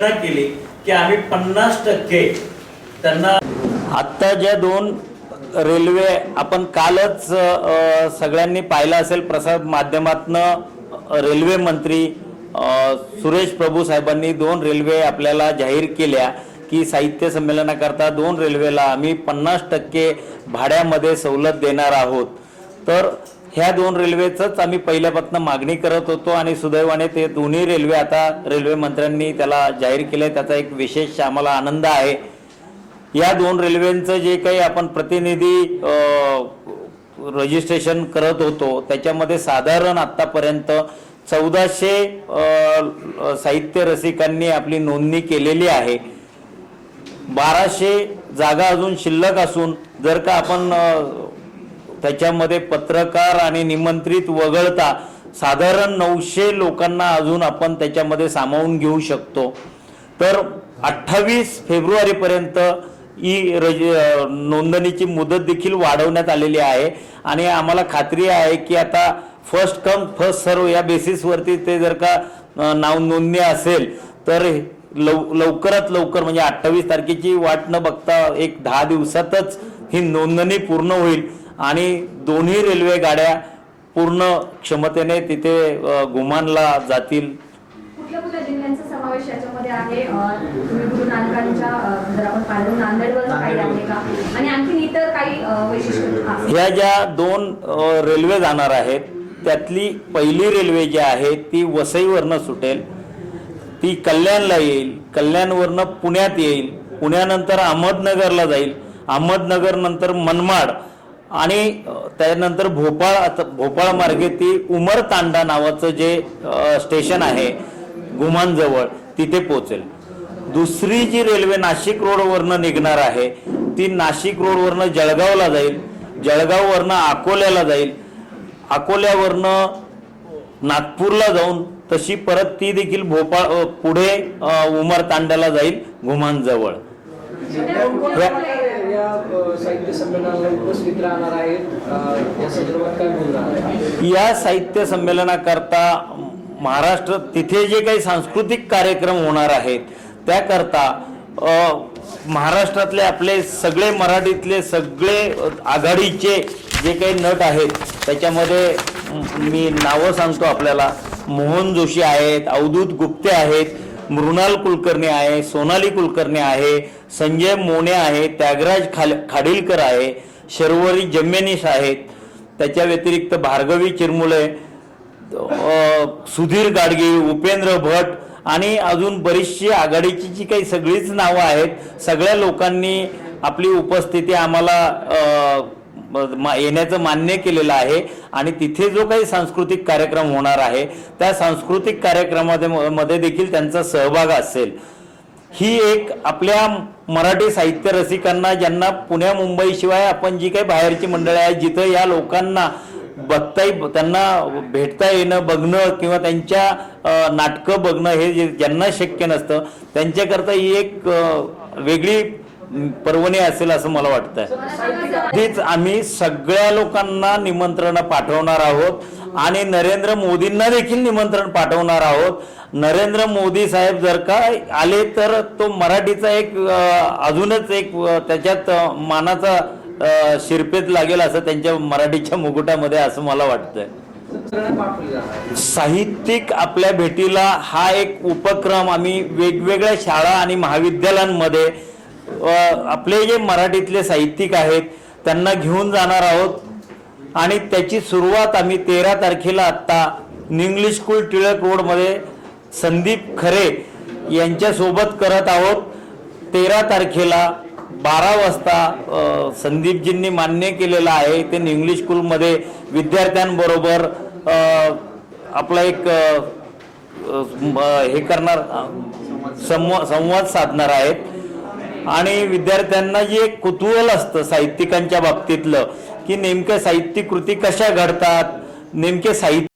केली की आम्ही 50% त्यांना आता ज्या दोन रेल्वे आपण कालच सगळ्यांनी पाहिलं असेल प्रसार माध्यमातनं रेल्वे मंत्री सुरेश प्रभू साहेबांनी दोन रेल्वे आपल्याला जाहीर केल्या की साहित्य संमेलनाकरता दोन रेल्वेला आम्ही 50% भाड्यामध्ये सवलत देणार आहोत। तर ह्या दोन रेल्वेचंच आम्ही पहिल्यापासून मागणी करत होतो आणि सुदैवाने ते दोन्ही रेल्वे आता रेल्वे मंत्र्यांनी त्याला जाहीर केले, त्याचा एक विशेष आम्हाला आनंद आहे। या दोन रेल्वेंचं जे काही आपण प्रतिनिधी रजिस्ट्रेशन करत होतो त्याच्यामध्ये साधारण आतापर्यंत 1400 साहित्य रसिकांनी आपली नोंदणी केलेली आहे। 1200 जागा अजून शिल्लक असून जर का आपण त्याच्यामध्ये पत्रकार आणि निमंत्रित वगळता साधारण 900 लोकांना अजून आपण त्याच्यामध्ये सामावून घेऊ शकतो। तर 28 फेब्रुवारीपर्यंत नोंदणीची मुदत देखील वाढवण्यात आलेली आहे आणि आम्हाला खात्री आहे की आता फर्स्ट कम फर्स्ट सर्व या बेसिसवरती ते जर का नाव नोंदणी असेल तर लवकरात लवकर म्हणजे 28 तारखेची वाट न बघता एक 10 दिवसातच ही नोंदणी पूर्ण होईल आणि दोन्ही रेल्वे गाड्या पूर्ण क्षमतेने तिथे गुमानला जातील। कुठल्या जिल्ह्यांचा समावेश याच्यामध्ये आहे? तुम्ही गुरु नानकांच्या जर आपण पाहिलं नांदेडवर काही आहे का आणि आणखी इतर काही वैशिष्ट्य? ह्या ज्या दोन रेल्वे जाणार आहेत त्यातली पहिली रेल्वे जी आहे ती वसईवरनं सुटेल, ती कल्याणला येईल, कल्याणवरनं पुण्यात येईल, पुण्यानंतर अहमदनगरला जाईल, अहमदनगर नंतर मनमाड आणि त्यानंतर भोपाळ मार्गे ती उमरतांडा नावाचं जे स्टेशन आहे गुमानजवळ तिथे पोहोचेल। दुसरी जी रेल्वे नाशिक रोडवरनं निघणार आहे ती नाशिक रोडवरनं जळगावला जाईल, जळगाववरनं अकोल्याला जाईल, अकोल्यावरनं नागपूरला जाऊन तशी परत ती देखील भोपाळ पुढे उमरतांड्याला जाईल गुमानजवळ। साहित्य संमेलनाला उपस्थित राहणार आहेत या संदर्भात काय बोलणार? या साहित्य संमेलनाकरता महाराष्ट्र तिथे जे काही सांस्कृतिक कार्यक्रम होणार आहेत त्याकरता महाराष्ट्रातले आपले सगळे मराठीतले सगळे आघाडीचे जे काही नट आहेत त्याच्यामध्ये मी नावं सांगतो आपल्याला। मोहन जोशी आहेत, अवधूत गुप्ते आहेत, मृणाल कुलकर्णी आहे, सोनाली कुलकर्णी आहे, संजय मोने आहे, त्यागराज खाडीलकर आहे, शर्वरी जम्मेनीस आहेत, त्याच्या व्यतिरिक्त भार्गवी चिरमुले, सुधीर गाडगे, उपेंद्र भट आणि अजून बरीचशी आघाडीची जी काही सगळीच नावं आहेत सगळ्या लोकांनी आपली उपस्थिती आम्हाला येण्याचं मान्य केलेलं आहे आणि तिथे जो काही सांस्कृतिक कार्यक्रम होणार आहे त्या सांस्कृतिक कार्यक्रमामध्ये देखील त्यांचा सहभाग असेल। ही एक आपल्या मराठी साहित्य रसिकांना ज्यांना पुण्या मुंबई शिवाय आपण जी काही बाहेरची मंडळी आहेत जिथं या लोकांना त्यांना भेटता येणं बघणं किंवा त्यांच्या नाटकं बघणं हे ज्यांना शक्य नसतं त्यांच्याकरता ही एक वेगळी पर्वणी असेल असं मला वाटतंय। तेच आम्ही सगळ्या लोकांना निमंत्रण पाठवणार आहोत आणि नरेंद्र मोदींना देखील निमंत्रण पाठवणार आहोत। नरेंद्र मोदी साहेब जर का आले तर तो मराठीचा एक अजूनच एक त्याच्यात मानाचा शिरपेत लागेल असं त्यांच्या मराठीच्या मुकुटामध्ये असं मला वाटतंय। साहित्यिक आपल्या भेटीला हा एक उपक्रम आम्ही वेगवेगळ्या शाळा आणि महाविद्यालयांमध्ये आपले जे मराठीतले साहित्यिक आहेत त्यांना घेऊन जाणार आहोत आणि त्याची सुरुवात आम्ही 13 तारखेला आत्ता इंग्लिश स्कूल टिळक रोडमध्ये संदीप खरे यांच्यासोबत करत आहोत। 13 तारखेला 12 वाजता संदीपजींनी मान्य केलेलं आहे ते इंग्लिश स्कूलमध्ये विद्यार्थ्यांबरोबर आपला एक हे करणार संवाद साधणार आहेत आणि विद्यार्थ्यांना जे एक कुतूहल असतं साहित्यिकांच्या बाबतीतलं की नेमक्या साहित्यिक कृती कशा घडतात, नेमके साहित्य